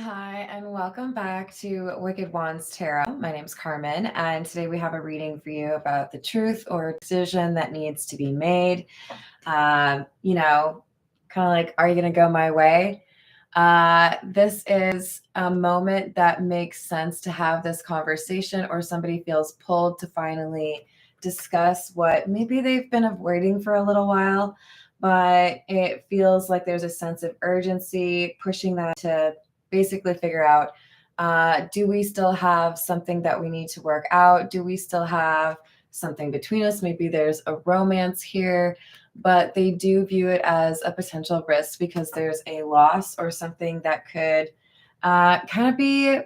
Hi, and welcome back to Wicked Wands Tarot. My name's Carmen, and today we have a reading for you about the truth or decision that needs to be made. Kind of like, are you going to go my way? This is a moment that makes sense to have this conversation, or somebody feels pulled to finally discuss what maybe they've been avoiding for a little while, but it feels like there's a sense of urgency pushing that to basically figure out, do we still have something that we need to work out? Do we still have something between us? Maybe there's a romance here, but they do view it as a potential risk because there's a loss or something that could kind of be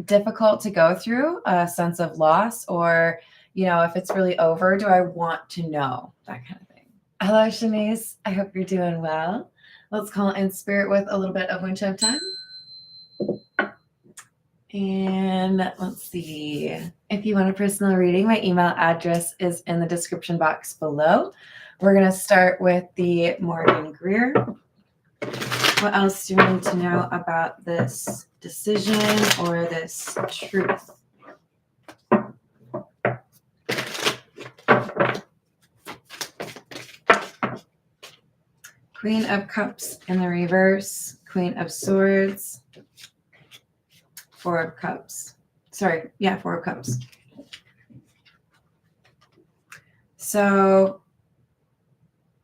difficult to go through, a sense of loss, or, if it's really over, do I want to know? That kind of thing. Hello, Shanice. I hope you're doing well. Let's call in spirit with a little bit of wind chime time. And let's see. If you want a personal reading, my email address is in the description box below. We're going to start with the Morgan Greer. What else do you need to know about this decision or this truth? Queen of Cups in the reverse, Queen of Swords, Four of Cups. Four of Cups. So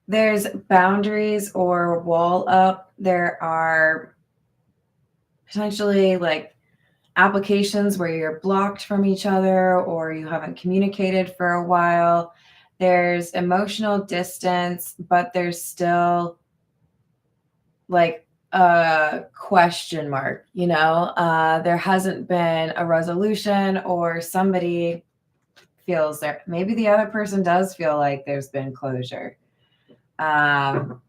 there's boundaries or wall up. There are potentially like applications where you're blocked from each other or you haven't communicated for a while. There's emotional distance, but there's still like a question mark, there hasn't been a resolution, or somebody feels there. Maybe the other person does feel like there's been closure. But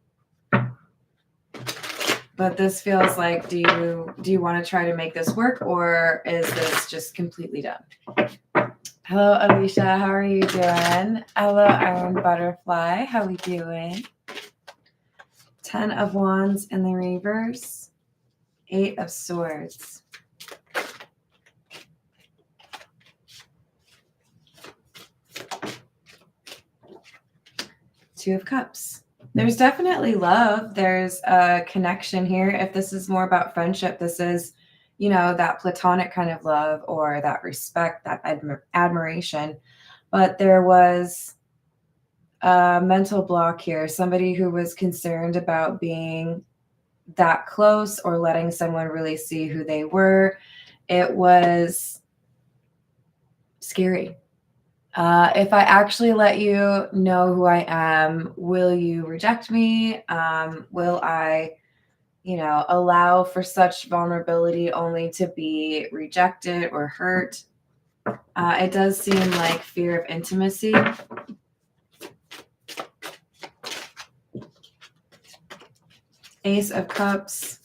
this feels like, do you want to try to make this work, or is this just completely done? Hello, Alicia. How are you doing? Hello, Iron Butterfly. How we doing? 10 of Wands in the reverse, 8 of Swords. Two of Cups. There's definitely love. There's a connection here. If this is more about friendship, this is, that platonic kind of love, or that respect, that admiration. But there was a mental block here. Somebody who was concerned about being that close or letting someone really see who they were. It was scary. If I actually let you know who I am, will you reject me? Will I, allow for such vulnerability only to be rejected or hurt? It does seem like fear of intimacy. Ace of Cups.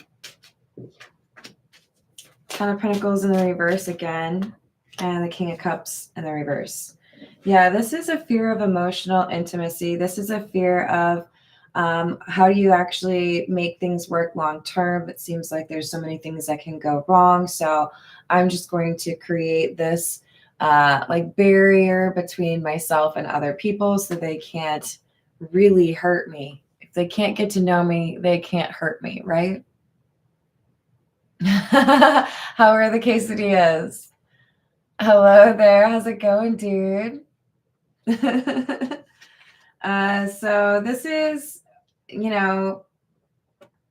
10 of Pentacles in the reverse again. And the King of Cups in the reverse. Yeah, this is a fear of emotional intimacy. This is a fear of how do you actually make things work long term? It seems like there's so many things that can go wrong. So I'm just going to create this like barrier between myself and other people so they can't really hurt me. If they can't get to know me, they can't hurt me, right? How are the quesadillas? Hello there. How's it going, dude? So this is,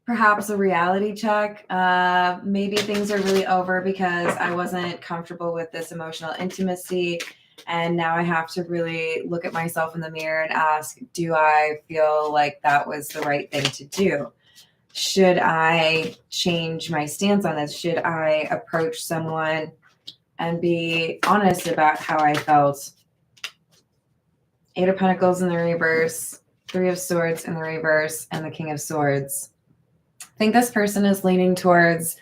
perhaps a reality check. Maybe things are really over because I wasn't comfortable with this emotional intimacy. And now I have to really look at myself in the mirror and ask, do I feel like that was the right thing to do? Should I change my stance on this? Should I approach someone and be honest about how I felt? 8 of Pentacles in the reverse, 3 of Swords in the reverse, and the King of Swords. I think this person is leaning towards,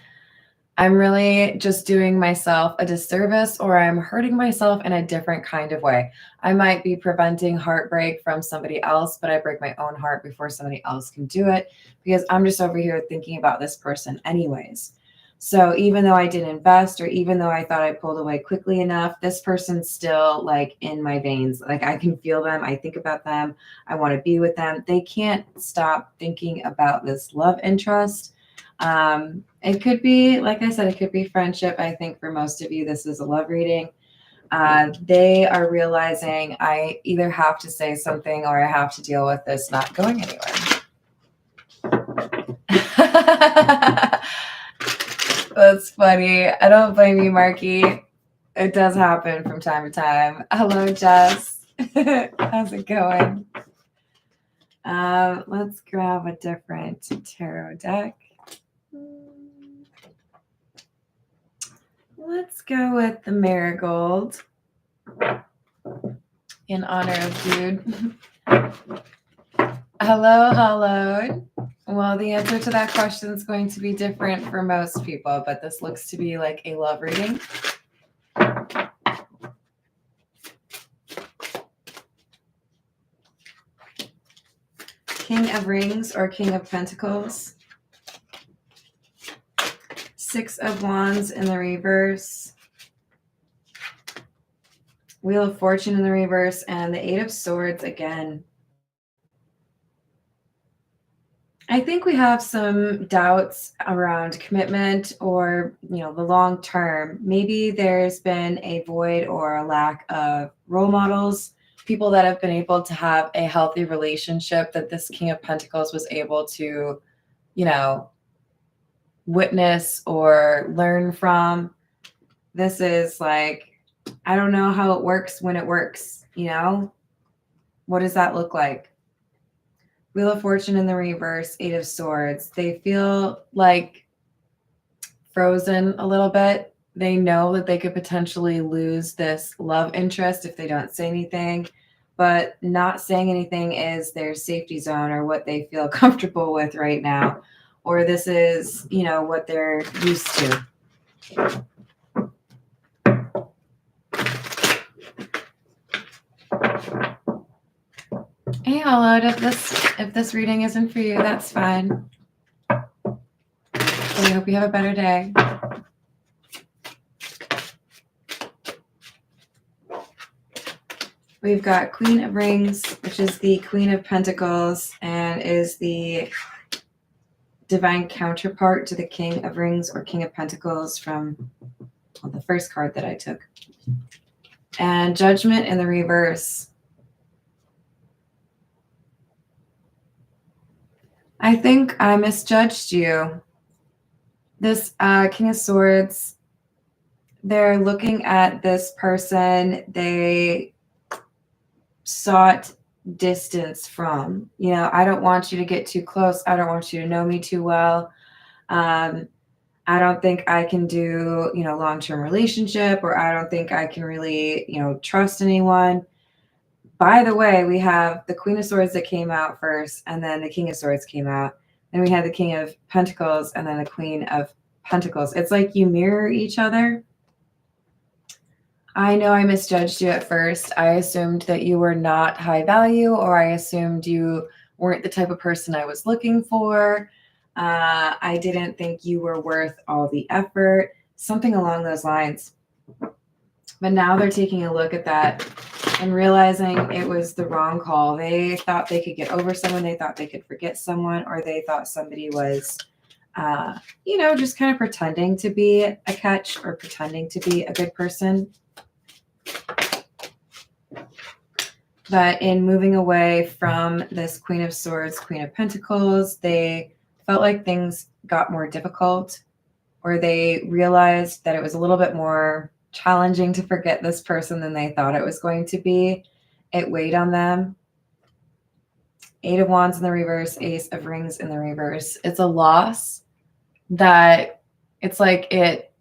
I'm really just doing myself a disservice, or I'm hurting myself in a different kind of way. I might be preventing heartbreak from somebody else, but I break my own heart before somebody else can do it, because I'm just over here thinking about this person anyways. So even though I didn't invest, or even though I thought I pulled away quickly enough, this person's still like in my veins. Like I can feel them. I think about them. I want to be with them. They can't stop thinking about this love interest. It could be, like I said, it could be friendship. I think for most of you, this is a love reading. They are realizing I either have to say something or I have to deal with this not going anywhere. That's funny. I don't blame you, Marky. It does happen from time to time. Hello, Jess. How's it going? Let's grab a different tarot deck. Let's go with the Marigold in honor of Jude. Hello. Well, the answer to that question is going to be different for most people, but this looks to be like a love reading. King of Rings or King of Pentacles. Six of Wands in the reverse. Wheel of Fortune in the reverse, and the Eight of Swords again. I think we have some doubts around commitment or, the long term. Maybe there's been a void or a lack of role models, people that have been able to have a healthy relationship that this King of Pentacles was able to, witness or learn from. This is like, I don't know how it works when it works, What does that look like? Wheel of Fortune in the reverse, Eight of Swords. They feel like frozen a little bit. They know that they could potentially lose this love interest if they don't say anything, but not saying anything is their safety zone or what they feel comfortable with right now, or this is, what they're used to. Hey, Hollowed, if this reading isn't for you, that's fine. I hope you have a better day. We've got Queen of Rings, which is the Queen of Pentacles and is the divine counterpart to the King of Rings or King of Pentacles from the first card that I took. And Judgment in the reverse. I think I misjudged you. This King of Swords, they're looking at this person they sought distance from. I don't want you to get too close. I don't want you to know me too well. I don't think I can do, long-term relationship, or I don't think I can really, trust anyone. By the way, we have the Queen of Swords that came out first, and then the King of Swords came out. Then we had the King of Pentacles, and then the Queen of Pentacles. It's like you mirror each other. I know I misjudged you at first. I assumed that you were not high value, or I assumed you weren't the type of person I was looking for. I didn't think you were worth all the effort, something along those lines. But now they're taking a look at that and realizing it was the wrong call. They thought they could get over someone. They thought they could forget someone, or they thought somebody was, just kind of pretending to be a catch or pretending to be a good person. But in moving away from this Queen of Swords, Queen of Pentacles, they felt like things got more difficult, or they realized that it was a little bit more challenging to forget this person than they thought it was going to be. It weighed on them. Eight of Wands in the reverse, Ace of Rings in the reverse. It's a loss that it's like it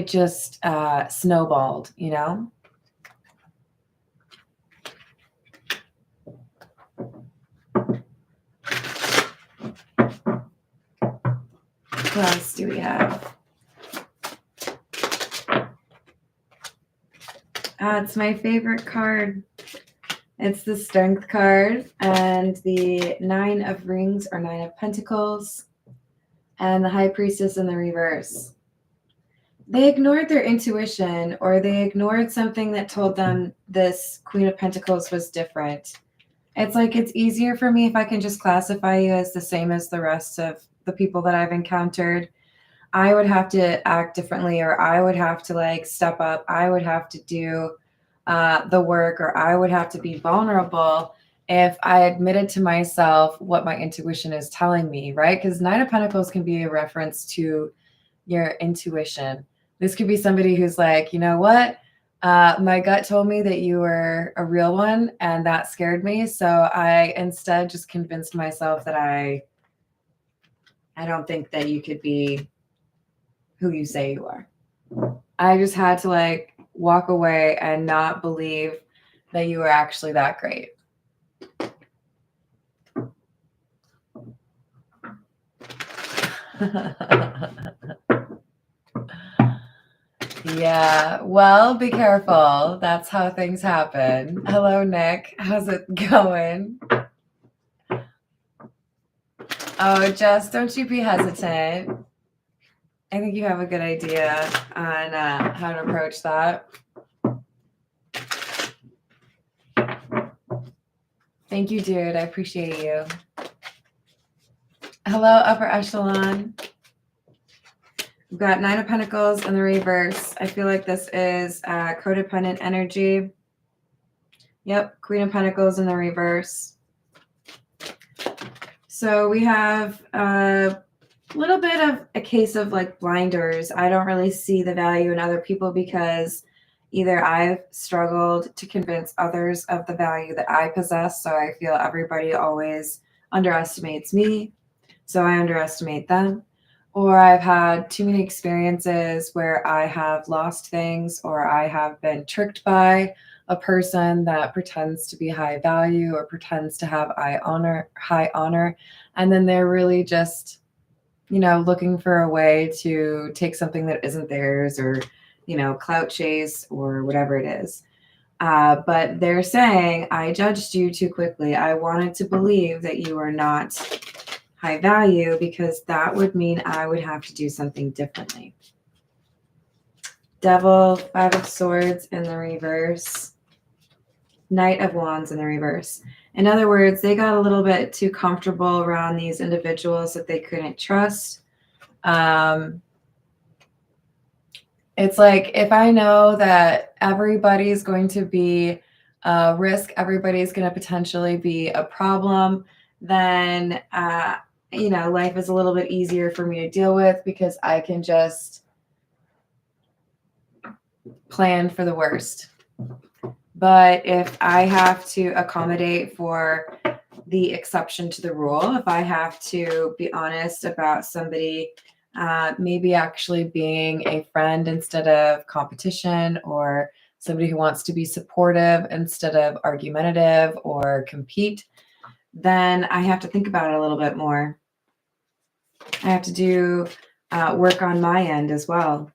just snowballed, What else do we have? It's my favorite card. It's the Strength card and the Nine of Rings or Nine of Pentacles and the High Priestess in the reverse. they ignored their intuition, or they ignored something that told them this Queen of Pentacles was different. It's like, it's easier for me if I can just classify you as the same as the rest of the people that I've encountered. I would have to act differently, or I would have to like step up. I would have to do the work, or I would have to be vulnerable if I admitted to myself what my intuition is telling me, right? Because Nine of Pentacles can be a reference to your intuition. This could be somebody who's like, you know what? My gut told me that you were a real one, and that scared me. So I instead just convinced myself that I don't think that you could be who you say you are. I just had to like walk away and not believe that you were actually that great. Yeah, well, be careful. That's how things happen. Hello, Nick. How's it going? Oh, Jess, don't you be hesitant. I think you have a good idea on how to approach that. Thank you, dude. I appreciate you. Hello, upper echelon. We've got Nine of Pentacles in the reverse. I feel like this is codependent energy. Yep, Queen of Pentacles in the reverse. So we have a little bit of a case of like blinders. I don't really see the value in other people because either I've struggled to convince others of the value that I possess. So I feel everybody always underestimates me, so I underestimate them. Or I've had too many experiences where I have lost things, or I have been tricked by a person that pretends to be high value or pretends to have high honor. And then they're really just, you know, looking for a way to take something that isn't theirs, or, you know, clout chase or whatever it is. But they're saying, I judged you too quickly. I wanted to believe that you are not high value because that would mean I would have to do something differently. Devil, Five of Swords in the reverse. Knight of Wands in the reverse. In other words, they got a little bit too comfortable around these individuals that they couldn't trust. It's like, if I know that everybody's going to be a risk, everybody's going to potentially be a problem, then, you know, life is a little bit easier for me to deal with because I can just plan for the worst. But if I have to accommodate for the exception to the rule, if I have to be honest about somebody maybe actually being a friend instead of competition, or somebody who wants to be supportive instead of argumentative or compete, then I have to think about it a little bit more. I have to do work on my end as well.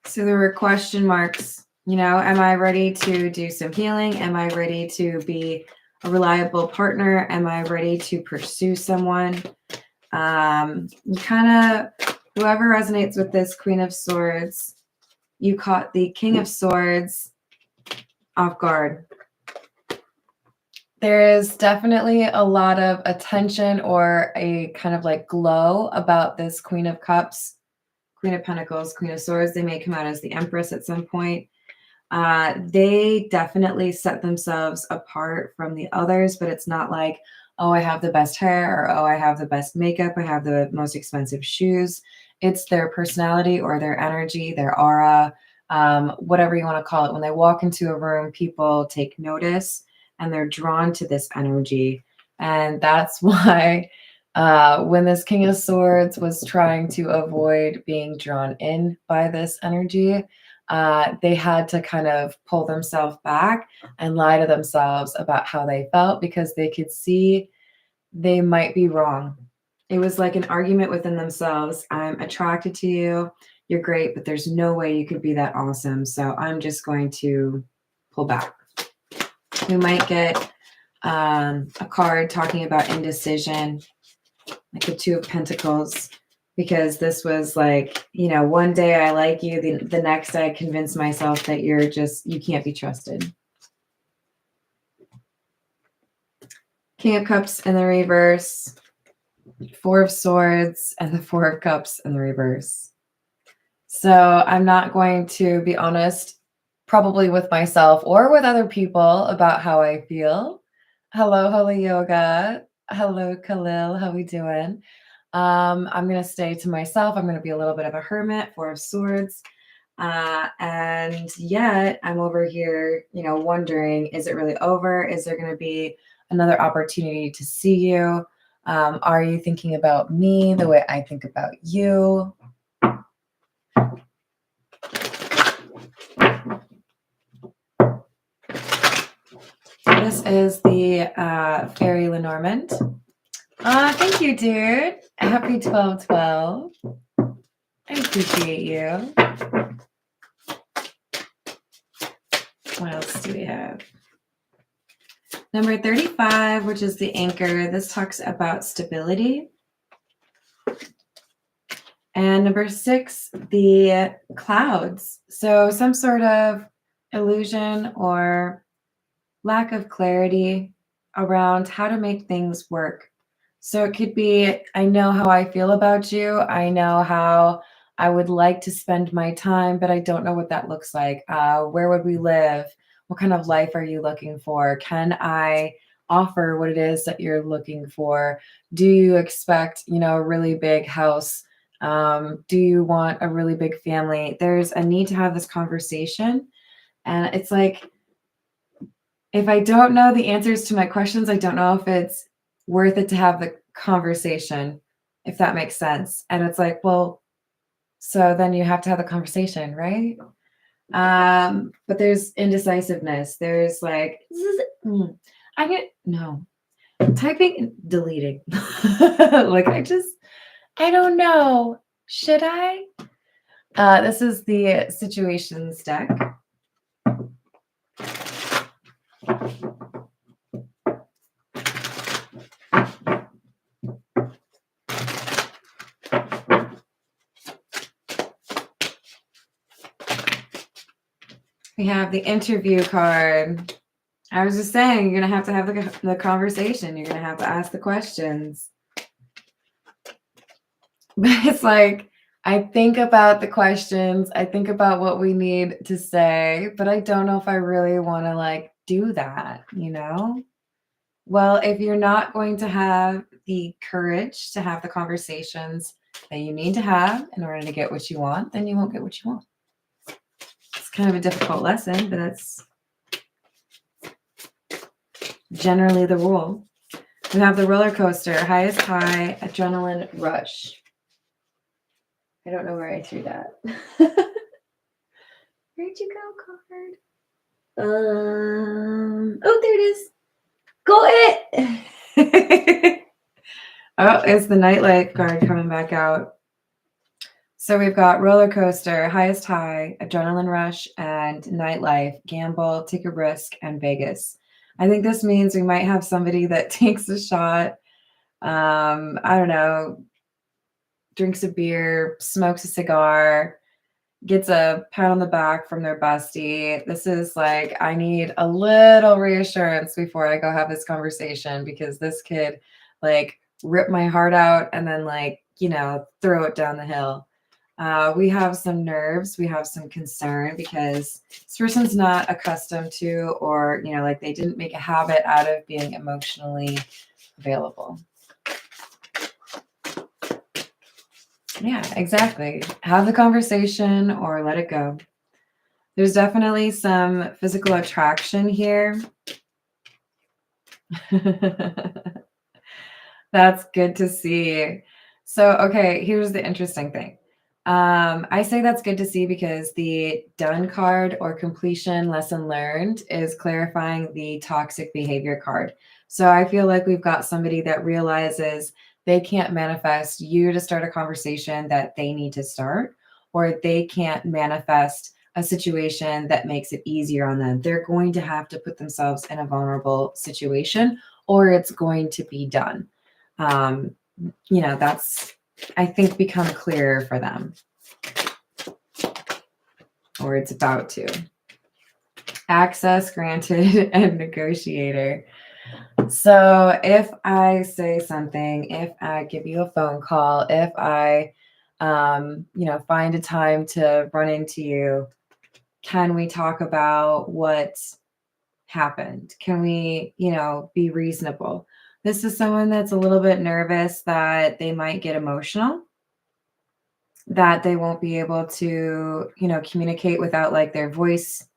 So there were question marks, you know, am I ready to do some healing? Am I ready to be a reliable partner? Am I ready to pursue someone? You kind of, whoever resonates with this Queen of Swords, you caught the King of Swords off guard. There is definitely a lot of attention or a kind of like glow about this Queen of Cups. Queen of Pentacles, Queen of Swords. They may come out as the Empress at some point. They definitely set themselves apart from the others, but it's not like, oh, I have the best hair, or oh, I have the best makeup, I have the most expensive shoes. It's their personality or their energy, their aura, whatever you want to call it. When they walk into a room, people take notice and they're drawn to this energy. And that's why when this King of Swords was trying to avoid being drawn in by this energy, they had to kind of pull themselves back and lie to themselves about how they felt, because they could see they might be wrong. It was like an argument within themselves. I'm attracted to you. You're great, but there's no way you could be that awesome. So I'm just going to pull back. We might get a card talking about indecision, like the Two of Pentacles. because this was like, you know, one day I like you, the next I convince myself that you can't be trusted. King of Cups in the reverse, Four of Swords, and the Four of Cups in the reverse. So I'm not going to be honest, probably with myself or with other people, about how I feel. Hello, Holy Yoga. Hello, Khalil. How we doing? I'm going to stay to myself. I'm going to be a little bit of a hermit, Four of Swords. And yet I'm over here, you know, wondering, is it really over? Is there going to be another opportunity to see you? Are you thinking about me the way I think about you? This is the Fairy Lenormand. Thank you, dude. Happy 12/12. I appreciate you. What else do we have? Number 35, which is the Anchor. This talks about stability. And number 6, the Clouds. So some sort of illusion or lack of clarity around how to make things work. So it could be, I know how I feel about you. I know how I would like to spend my time, but I don't know what that looks like. Where would we live? What kind of life are you looking for? Can I offer what it is that you're looking for? Do you expect, you know, a really big house? Do you want a really big family? There's a need to have this conversation. And it's like, if I don't know the answers to my questions, I don't know if it's worth it to have the conversation, if that makes sense. And it's like, well, so then you have to have the conversation, right? But there's indecisiveness. There's like, I get no typing and deleting. Like I don't know. Should I? This is the situations deck. We have the interview card. I was just saying, you're going to have the conversation. You're going to have to ask the questions. But it's like, I think about the questions. I think about what we need to say, but I don't know if I really want to like do that, you know? Well, if you're not going to have the courage to have the conversations that you need to have in order to get what you want, then you won't get what you want. It's kind of a difficult lesson, but that's generally the rule. We have the roller coaster, highest high, adrenaline rush. I don't know where I threw that. Where'd you go, card? Oh, there it is. Go it. Oh, it's the nightlife card coming back out. So we've got roller coaster, highest high, adrenaline rush, and nightlife, gamble, take a risk, and Vegas. I think this means we might have somebody that takes a shot. I don't know, drinks a beer, smokes a cigar, gets a pat on the back from their bestie. This is like, I need a little reassurance before I go have this conversation, because this kid like ripped my heart out and then like, you know, throw it down the hill. We have some nerves. We have some concern because this person's not accustomed to, or, you know, like they didn't make a habit out of being emotionally available. Yeah, exactly. Have the conversation or let it go. There's definitely some physical attraction here. That's good to see. So, okay, here's the interesting thing. I say that's good to see because the done card, or completion, lesson learned, is clarifying the toxic behavior card. So I feel like we've got somebody that realizes they can't manifest you to start a conversation that they need to start, or they can't manifest a situation that makes it easier on them. They're going to have to put themselves in a vulnerable situation, or it's going to be done. You know, that's I think, become clearer for them. Or it's about to. Access granted and negotiator. So if I say something, if I give you a phone call, if I, find a time to run into you, can we talk about what happened? Can we, be reasonable? This is someone that's a little bit nervous that they might get emotional, that they won't be able to, communicate without like their voice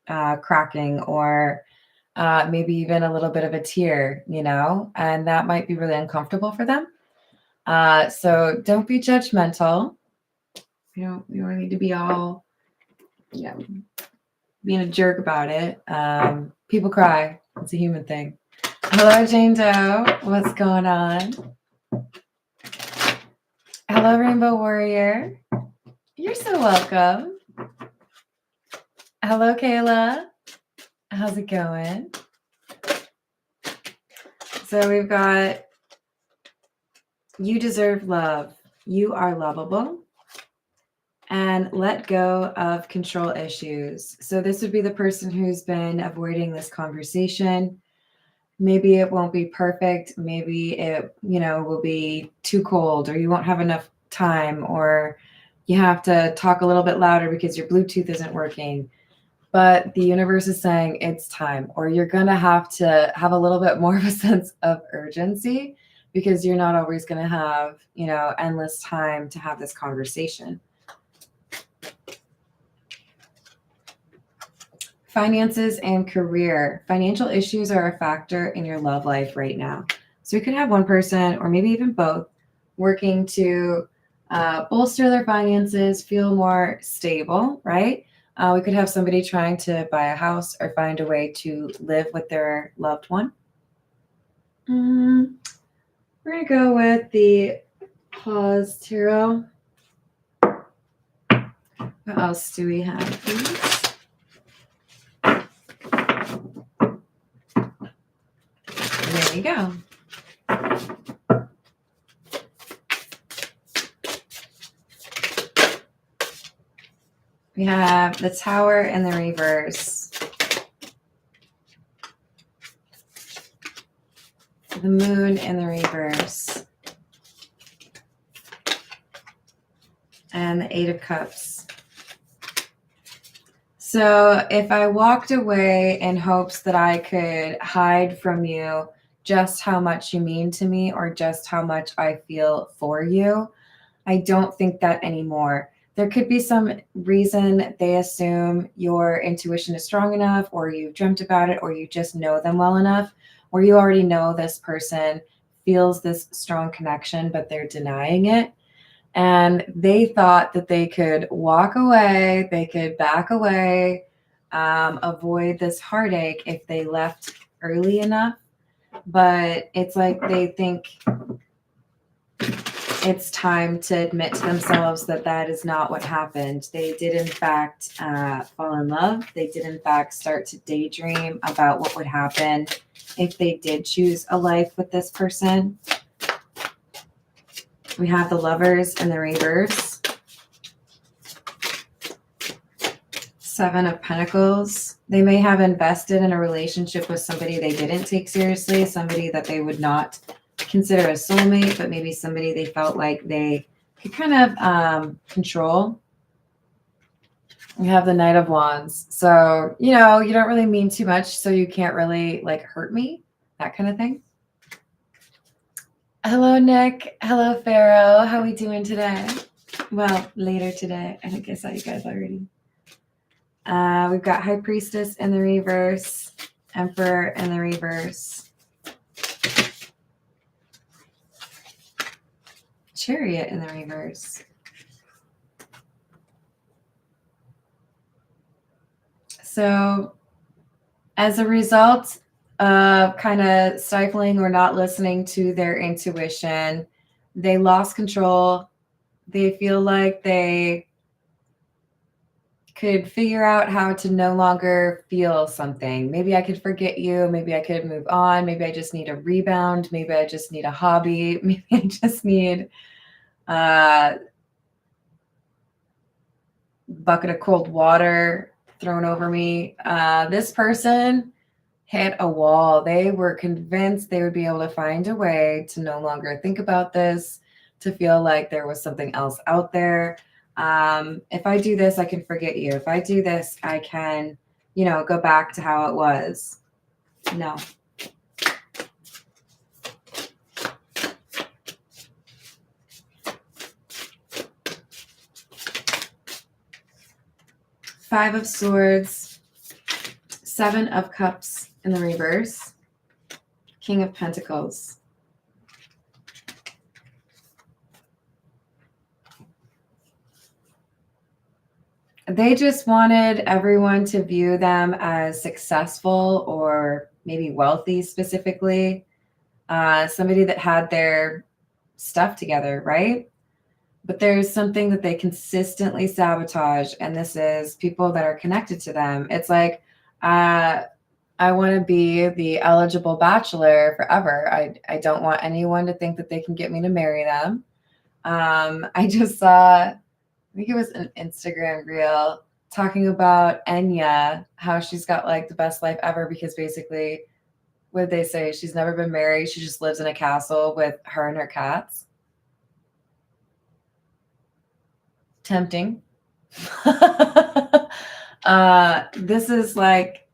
cracking, or maybe even a little bit of a tear, and that might be really uncomfortable for them. So don't be judgmental. You don't need to be all, being a jerk about it. People cry. It's a human thing. Hello, Jane Doe. What's going on? Hello, Rainbow Warrior. You're so welcome. Hello, Kayla. How's it going? So we've got, you deserve love. You are lovable. And let go of control issues. So this would be the person who's been avoiding this conversation. Maybe it won't be perfect. Maybe it, will be too cold, or you won't have enough time, or you have to talk a little bit louder because your Bluetooth isn't working. But the universe is saying it's time, or you're going to have a little bit more of a sense of urgency, because you're not always going to have, endless time to have this conversation. Finances and career. Financial issues are a factor in your love life right now. So we could have one person, or maybe even both, working to bolster their finances, feel more stable, right? We could have somebody trying to buy a house or find a way to live with their loved one. We're going to go with the Pause Tarot. What else do we have, please? There you go. We have the Tower in the reverse. The Moon in the reverse. And the Eight of Cups. So if I walked away in hopes that I could hide from you just how much you mean to me, or just how much I feel for you, I don't think that anymore. There could be some reason they assume your intuition is strong enough, or you've dreamt about it, or you just know them well enough, or you already know this person feels this strong connection, but they're denying it. And they thought that they could walk away, they could back away, avoid this heartache if they left early enough. But it's like they think it's time to admit to themselves that that is not what happened. They did, in fact, fall in love. They did, in fact, start to daydream about what would happen if they did choose a life with this person. We have the Lovers in the reverse. Seven of Pentacles. They may have invested in a relationship with somebody they didn't take seriously, somebody that they would not consider a soulmate, but maybe somebody they felt like they could kind of control. We have the Knight of Wands. So, you don't really mean too much, so you can't really hurt me, that kind of thing. Hello, Nick. Hello, Pharaoh. How are we doing today? Well, later today. I think I saw you guys already. We've got High Priestess in the reverse, Emperor in the reverse, Chariot in the reverse. So as a result of kind of stifling or not listening to their intuition, they lost control. They feel like they could figure out how to no longer feel something. Maybe I could forget you. Maybe I could move on. Maybe I just need a rebound. Maybe I just need a hobby. Maybe I just need Bucket of cold water thrown over me. This person hit a wall. They were convinced they would be able to find a way to no longer think about this, to feel like there was something else out there. If I do this, I can forget you. If I do this, I can, go back to how it was. No. Five of Swords, Seven of Cups in the reverse, King of Pentacles. They just wanted everyone to view them as successful or maybe wealthy specifically. Somebody that had their stuff together, right? But there's something that they consistently sabotage, and this is people that are connected to them. It's like, I want to be the eligible bachelor forever. I don't want anyone to think that they can get me to marry them. I just saw, I think it was an Instagram reel talking about Enya, how she's got like the best life ever because basically, what did they say? She's never been married. She just lives in a castle with her and her cats. Tempting. This is like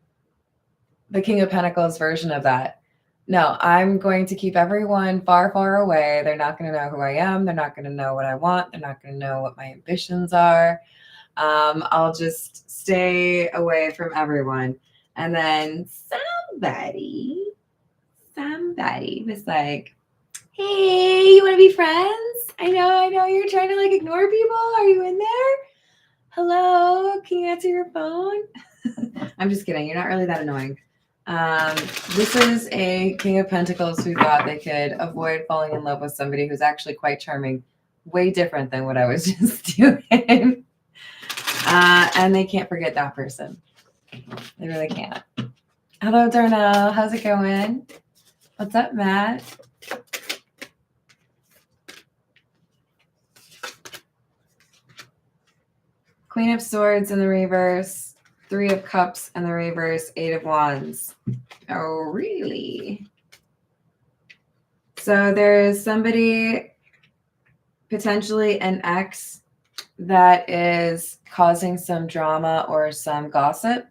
the King of Pentacles version of that. No, I'm going to keep everyone far, far away. They're not going to know who I am. They're not going to know what I want. They're not going to know what my ambitions are. I'll just stay away from everyone. And then somebody was like, hey, you want to be friends? I know you're trying to like ignore people. Are you in there? Hello, can you answer your phone? I'm just kidding. You're not really that annoying. This is a King of Pentacles who thought they could avoid falling in love with somebody who's actually quite charming. Way different than what I was just doing. And they can't forget that person. They really can't. Hello, Darnell. How's it going? What's up, Matt? Queen of Swords in the reverse, Three of Cups in the reverse, Eight of Wands. Oh, really? So there is somebody, potentially an ex, that is causing some drama or some gossip.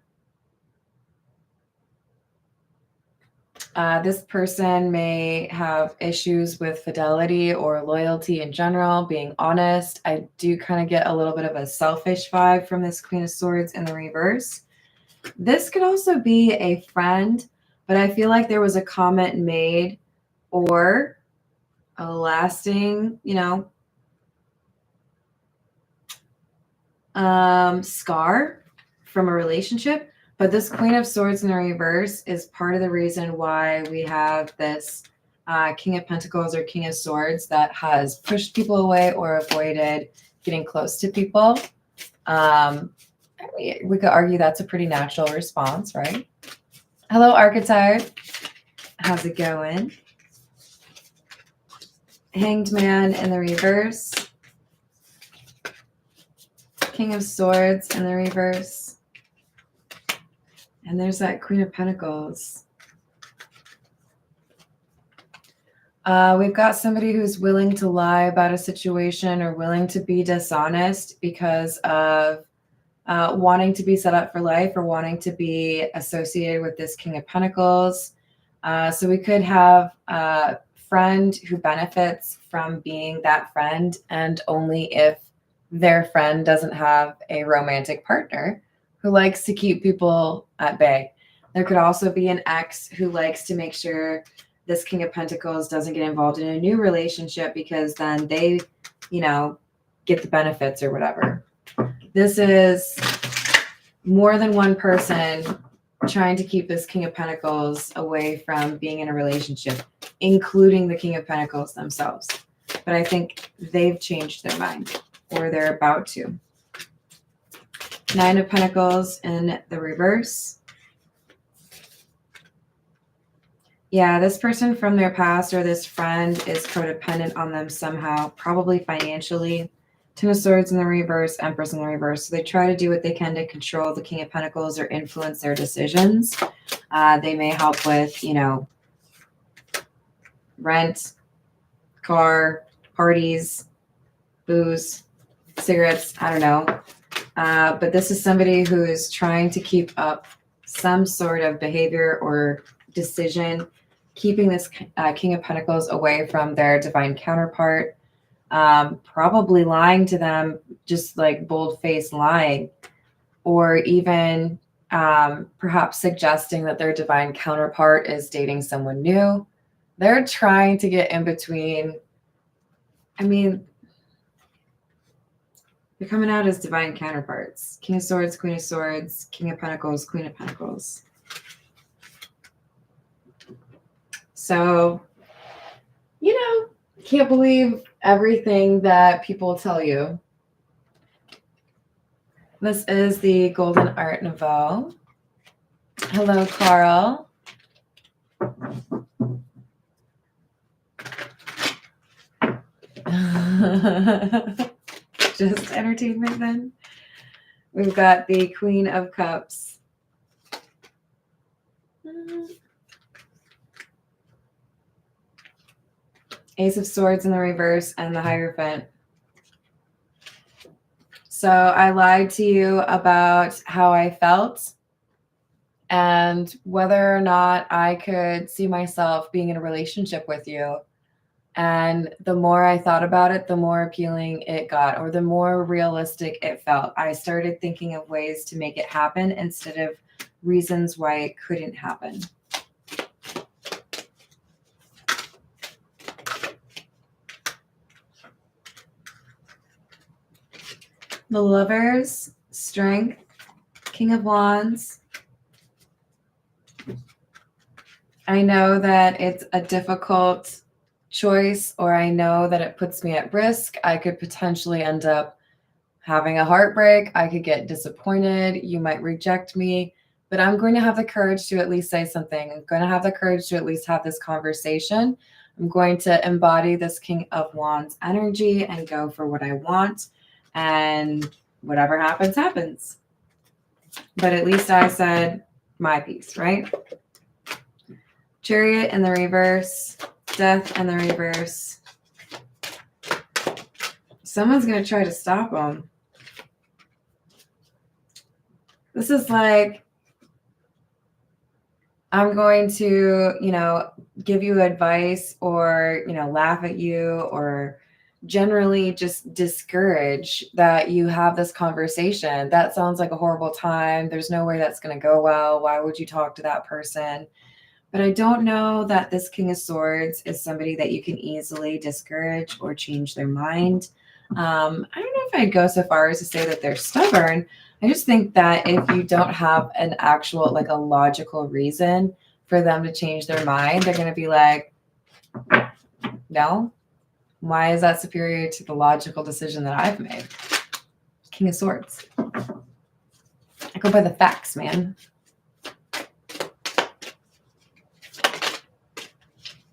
This person may have issues with fidelity or loyalty in general, being honest. I do kind of get a little bit of a selfish vibe from this Queen of Swords in the reverse. This could also be a friend, but I feel like there was a comment made or a lasting, scar from a relationship. But this Queen of Swords in the reverse is part of the reason why we have this King of Pentacles or King of Swords that has pushed people away or avoided getting close to people. We could argue that's a pretty natural response, right? Hello, Archetype. How's it going? Hanged Man in the reverse. King of Swords in the reverse. And there's that Queen of Pentacles. We've got somebody who's willing to lie about a situation or willing to be dishonest because of wanting to be set up for life or wanting to be associated with this King of Pentacles. So we could have a friend who benefits from being that friend, and only if their friend doesn't have a romantic partner who likes to keep people at bay. There could also be an ex who likes to make sure this King of Pentacles doesn't get involved in a new relationship because then they, get the benefits or whatever. This is more than one person trying to keep this King of Pentacles away from being in a relationship, including the King of Pentacles themselves. But I think they've changed their mind, or they're about to. Nine of Pentacles in the reverse. Yeah, this person from their past or this friend is codependent on them somehow, probably financially. Ten of Swords in the reverse, Empress in the reverse. So they try to do what they can to control the King of Pentacles or influence their decisions. They may help with, rent, car, parties, booze, cigarettes, I don't know. But this is somebody who is trying to keep up some sort of behavior or decision, keeping this King of Pentacles away from their divine counterpart, probably lying to them, just like bold-faced lying, or even perhaps suggesting that their divine counterpart is dating someone new. They're trying to get in between. I mean, they're coming out as divine counterparts. King of Swords, Queen of Swords, King of Pentacles, Queen of Pentacles. So, can't believe everything that people tell you. This is the Golden Art Nouveau. Hello, Carl. Just entertainment then. We've got the Queen of Cups. Ace of Swords in the reverse and the Hierophant. So I lied to you about how I felt and whether or not I could see myself being in a relationship with you. And the more I thought about it, the more appealing it got, or the more realistic it felt. I started thinking of ways to make it happen instead of reasons why it couldn't happen. The Lovers, Strength, King of Wands. I know that it's a difficult choice, or I know that it puts me at risk. I could potentially end up having a heartbreak. I could get disappointed. You might reject me, but I'm going to have the courage to at least say something. I'm going to have the courage to at least have this conversation. I'm going to embody this King of Wands energy and go for what I want. And whatever happens, happens. But at least I said my piece, right? Chariot in the reverse, Death in the reverse. Someone's going to try to stop them. This is like, I'm going to, give you advice or, laugh at you or generally just discourage that you have this conversation. That sounds like a horrible time. There's no way that's going to go well. Why would you talk to that person? But I don't know that this King of Swords is somebody that you can easily discourage or change their mind. I don't know if I'd go so far as to say that they're stubborn. I just think that if you don't have an actual, like a logical reason for them to change their mind, they're going to be like, no, why is that superior to the logical decision that I've made? King of Swords. I go by the facts, man.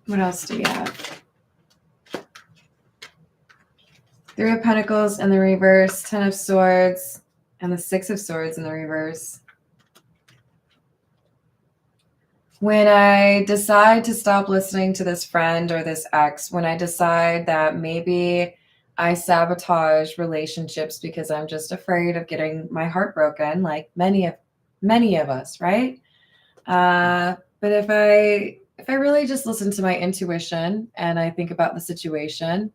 What else do we have? Three of Pentacles in the reverse, Ten of Swords, and the Six of Swords in the reverse. When I decide to stop listening to this friend or this ex, when I decide that maybe I sabotage relationships because I'm just afraid of getting my heart broken, like many of us, right? But if I really just listen to my intuition and I think about the situation,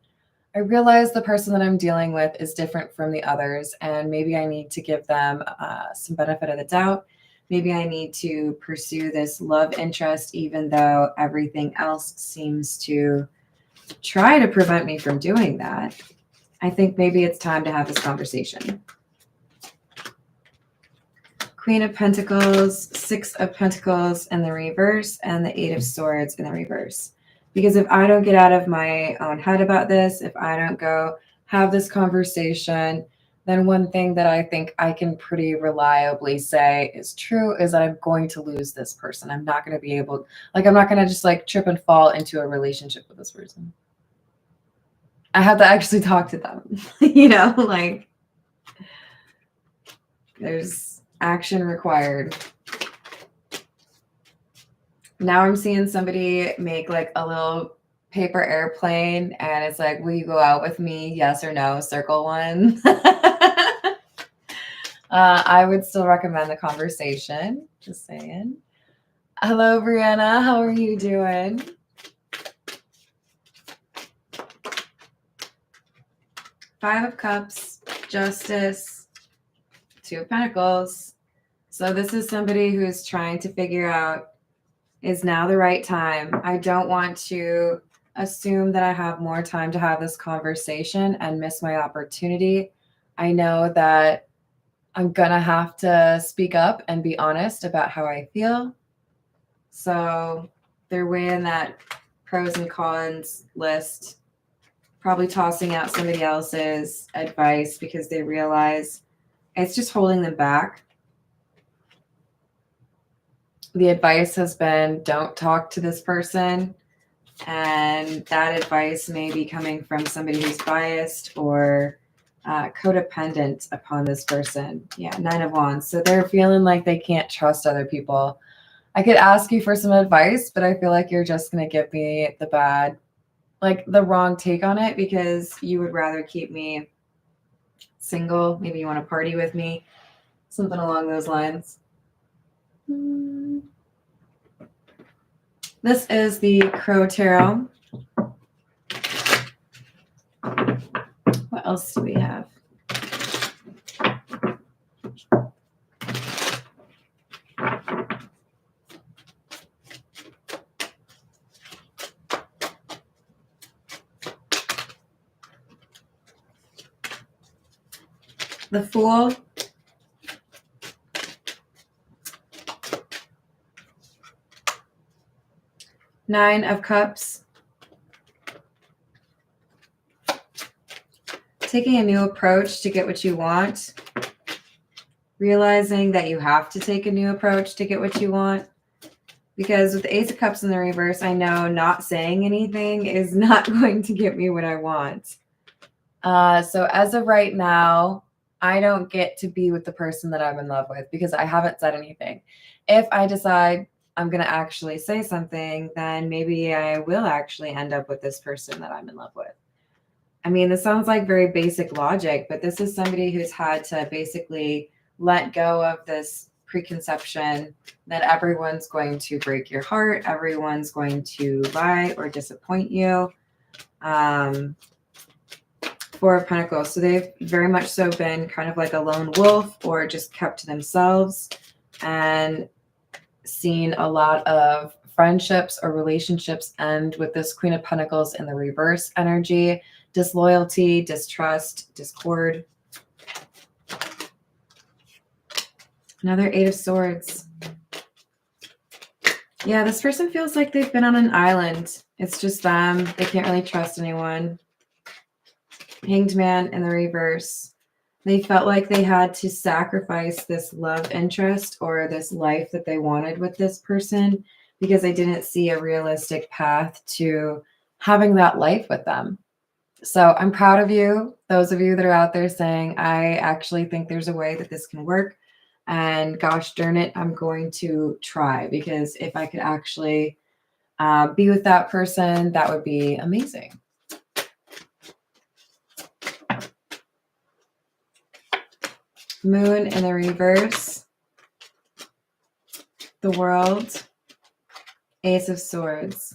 I realize the person that I'm dealing with is different from the others, and maybe I need to give them some benefit of the doubt. Maybe I need to pursue this love interest, even though everything else seems to try to prevent me from doing that. I think maybe it's time to have this conversation. Queen of Pentacles, Six of Pentacles in the reverse, and the Eight of Swords in the reverse. Because if I don't get out of my own head about this, if I don't go have this conversation, then one thing that I think I can pretty reliably say is true is that I'm going to lose this person. I'm not going to be able, like, I'm not going to just like trip and fall into a relationship with this person. I have to actually talk to them, like there's action required. Now I'm seeing somebody make like a little paper airplane and it's like, will you go out with me? Yes or no, circle one. I would still recommend the conversation. Just saying. Hello, Brianna. How are you doing? Five of Cups, Justice, Two of Pentacles. So this is somebody who's trying to figure out, is now the right time? I don't want to assume that I have more time to have this conversation and miss my opportunity. I know that I'm going to have to speak up and be honest about how I feel. So they're weighing that pros and cons list, probably tossing out somebody else's advice because they realize it's just holding them back. The advice has been, don't talk to this person. And that advice may be coming from somebody who's biased or codependent upon this person. Yeah, Nine of Wands. So they're feeling like they can't trust other people. I could ask you for some advice, but I feel like you're just going to give me the bad, like the wrong take on it because you would rather keep me single. Maybe you want to party with me, something along those lines. This is the Crow Tarot. What else do we have? The Fool. Nine of Cups. Taking a new approach to get what you want. Realizing that you have to take a new approach to get what you want. Because with the Ace of Cups in the reverse, I know not saying anything is not going to get me what I want. So as of right now, I don't get to be with the person that I'm in love with because I haven't said anything. If I decide I'm going to actually say something, then maybe I will actually end up with this person that I'm in love with. I mean, this sounds like very basic logic, but this is somebody who's had to basically let go of this preconception that everyone's going to break your heart, everyone's going to lie or disappoint you. Four of Pentacles. So they've very much so been kind of like a lone wolf or just kept to themselves and seen a lot of friendships or relationships end with this Queen of Pentacles in the reverse energy. Disloyalty, distrust, discord. Another Eight of Swords. Yeah, this person feels like they've been on an island. It's just them. They can't really trust anyone. Hanged Man in the reverse. They felt like they had to sacrifice this love interest or this life that they wanted with this person because they didn't see a realistic path to having that life with them. So I'm proud of you, those of you that are out there saying, I actually think there's a way that this can work. And gosh darn it, I'm going to try because if I could actually be with that person, that would be amazing. Moon in the reverse. The World. Ace of Swords.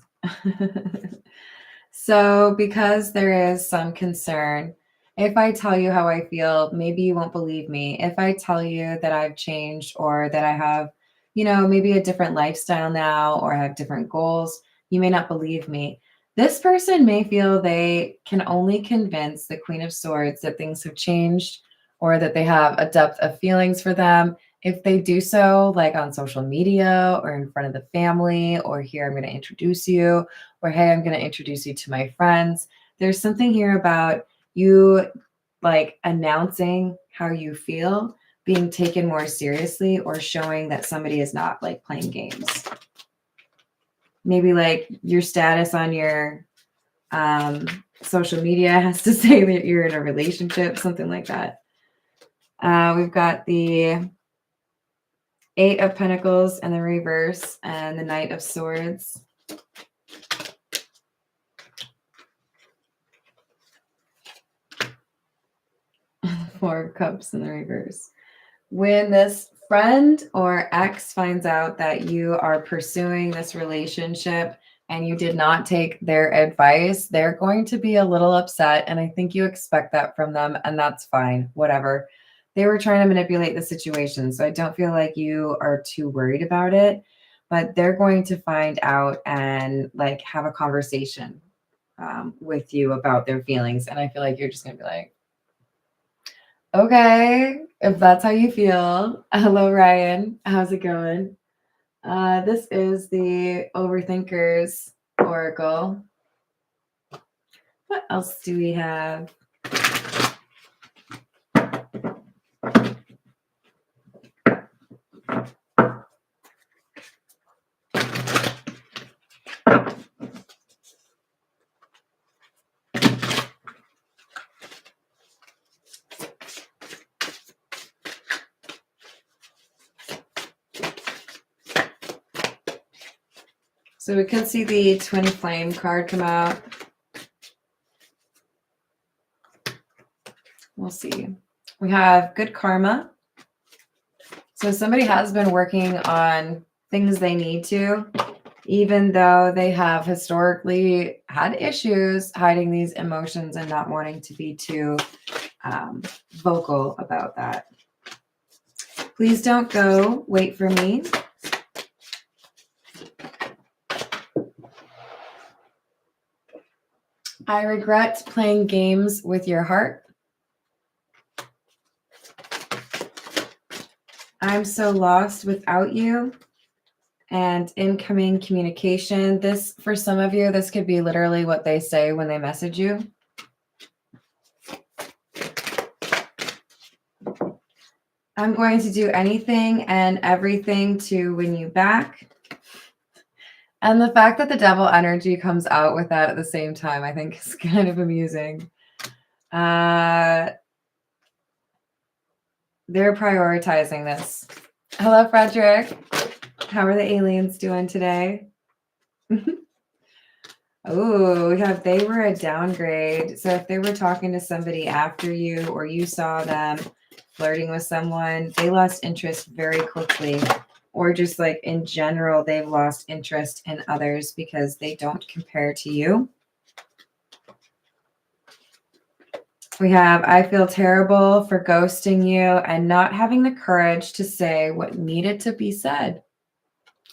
So because there is some concern, if I tell you how I feel, maybe you won't believe me. If I tell you that I've changed or that I have, maybe a different lifestyle now or I have different goals, you may not believe me. This person may feel they can only convince the Queen of Swords that things have changed or that they have a depth of feelings for them if they do so like on social media or in front of the family or here, I'm going to introduce you, or hey, I'm going to introduce you to my friends. There's something here about you like announcing how you feel being taken more seriously, or showing that somebody is not like playing games. Maybe like your status on your social media has to say that you're in a relationship, something like that. We've got the 8 of Pentacles in the reverse and the Knight of Swords. 4 of Cups in the reverse. When this friend or ex finds out that you are pursuing this relationship and you did not take their advice, they're going to be a little upset. And I think you expect that from them, and that's fine, whatever. They were trying to manipulate the situation, so I don't feel like you are too worried about it, but they're going to find out and like have a conversation with you about their feelings. And I feel like you're just going to be like, okay, if that's how you feel. Hello, Ryan. How's it going? This is the Overthinkers Oracle. What else do we have? So we could see the Twin Flame card come out. We'll see. We have good karma. So somebody has been working on things they need to, even though they have historically had issues hiding these emotions and not wanting to be too vocal about that. Please don't go. Wait for me. I regret playing games with your heart. I'm so lost without you. And incoming communication. This, for some of you, this could be literally what they say when they message you. I'm going to do anything and everything to win you back. And the fact that the devil energy comes out with that at the same time, I think is kind of amusing. They're prioritizing this. Hello, Frederick. How are the aliens doing today? Oh, we have they were a downgrade. So if they were talking to somebody after you, or you saw them flirting with someone, they lost interest very quickly. Or just like in general, they've lost interest in others because they don't compare to you. We have, I feel terrible for ghosting you and not having the courage to say what needed to be said.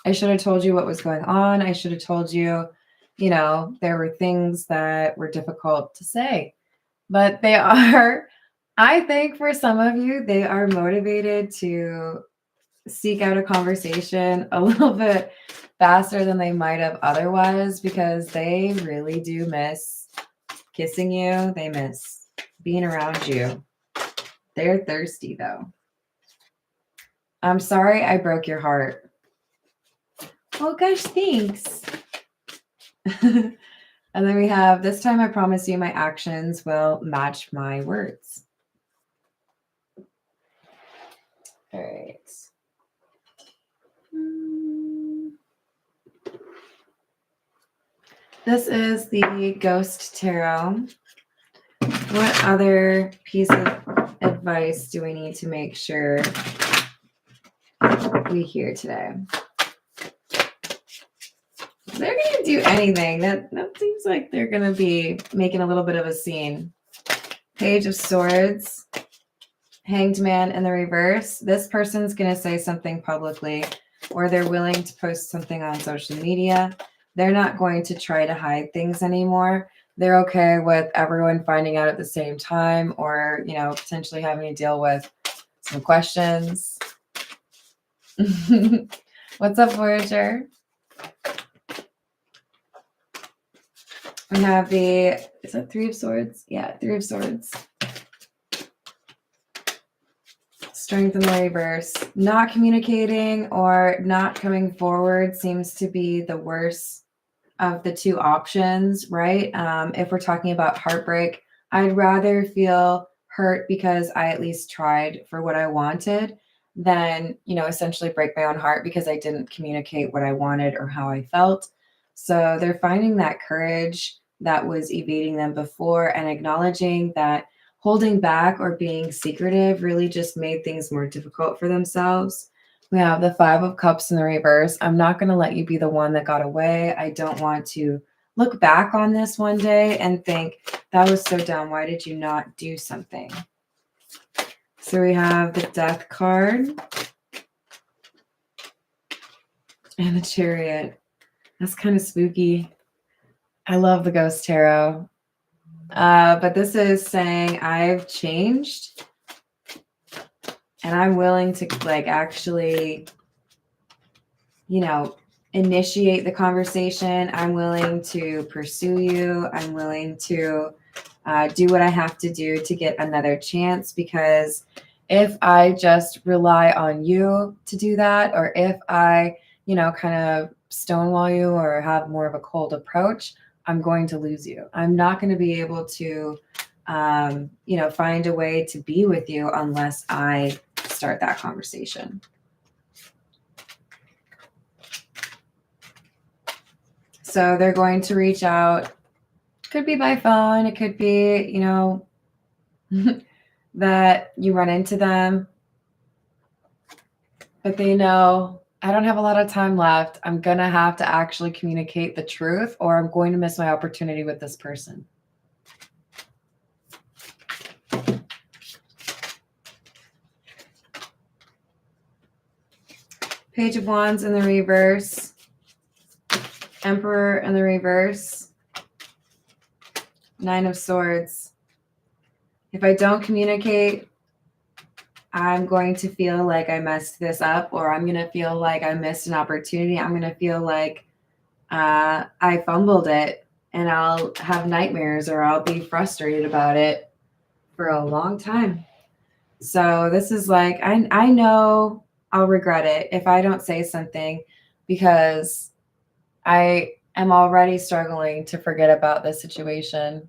I should have told you what was going on. I should have told you, you know, there were things that were difficult to say. But they are, I think for some of you, they are motivated to seek out a conversation a little bit faster than they might have otherwise, because they really do miss kissing you. They miss being around you. They're thirsty though. I'm sorry I broke your heart. Oh gosh, thanks. And then we have, this time I promise you my actions will match my words. All right. This is the Ghost Tarot. What other piece of advice do we need to make sure we hear today? They're going to do anything. That seems like they're going to be making a little bit of a scene. Page of Swords. Hanged Man in the reverse. This person's going to say something publicly, or they're willing to post something on social media. They're not going to try to hide things anymore. They're okay with everyone finding out at the same time, or, you know, potentially having to deal with some questions. What's up, Voyager? We have the, is that Three of Swords? Yeah, Three of Swords. Strength in the reverse. Not communicating or not coming forward seems to be the worst of the two options, right? If we're talking about heartbreak, I'd rather feel hurt because I at least tried for what I wanted than, essentially break my own heart because I didn't communicate what I wanted or how I felt. So they're finding that courage that was evading them before and acknowledging that holding back or being secretive really just made things more difficult for themselves. We have the Five of Cups in the reverse. I'm not going to let you be the one that got away. I don't want to look back on this one day and think, that was so dumb. Why did you not do something? So we have the Death card and the Chariot. That's kind of spooky. I love the Ghost Tarot. But this is saying I've changed and I'm willing to actually, initiate the conversation. I'm willing to pursue you. I'm willing to do what I have to do to get another chance, because if I just rely on you to do that, or if I, kind of stonewall you or have more of a cold approach, I'm going to lose you. I'm not going to be able to, find a way to be with you unless I start that conversation. So they're going to reach out. Could be by phone. It could be, that you run into them, but they know I don't have a lot of time left. I'm going to have to actually communicate the truth or I'm going to miss my opportunity with this person. Page of Wands in the reverse. Emperor in the reverse. Nine of Swords. If I don't communicate, I'm going to feel like I messed this up, or I'm going to feel like I missed an opportunity. I'm going to feel like I fumbled it, and I'll have nightmares or I'll be frustrated about it for a long time. So this is like, I know I'll regret it if I don't say something, because I am already struggling to forget about this situation.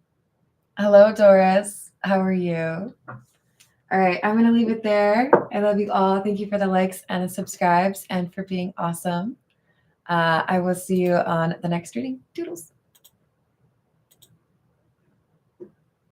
Hello, Doris. How are you? All right, I'm going to leave it there. I love you all. Thank you for the likes and the subscribes and for being awesome. I will see you on the next reading. Doodles.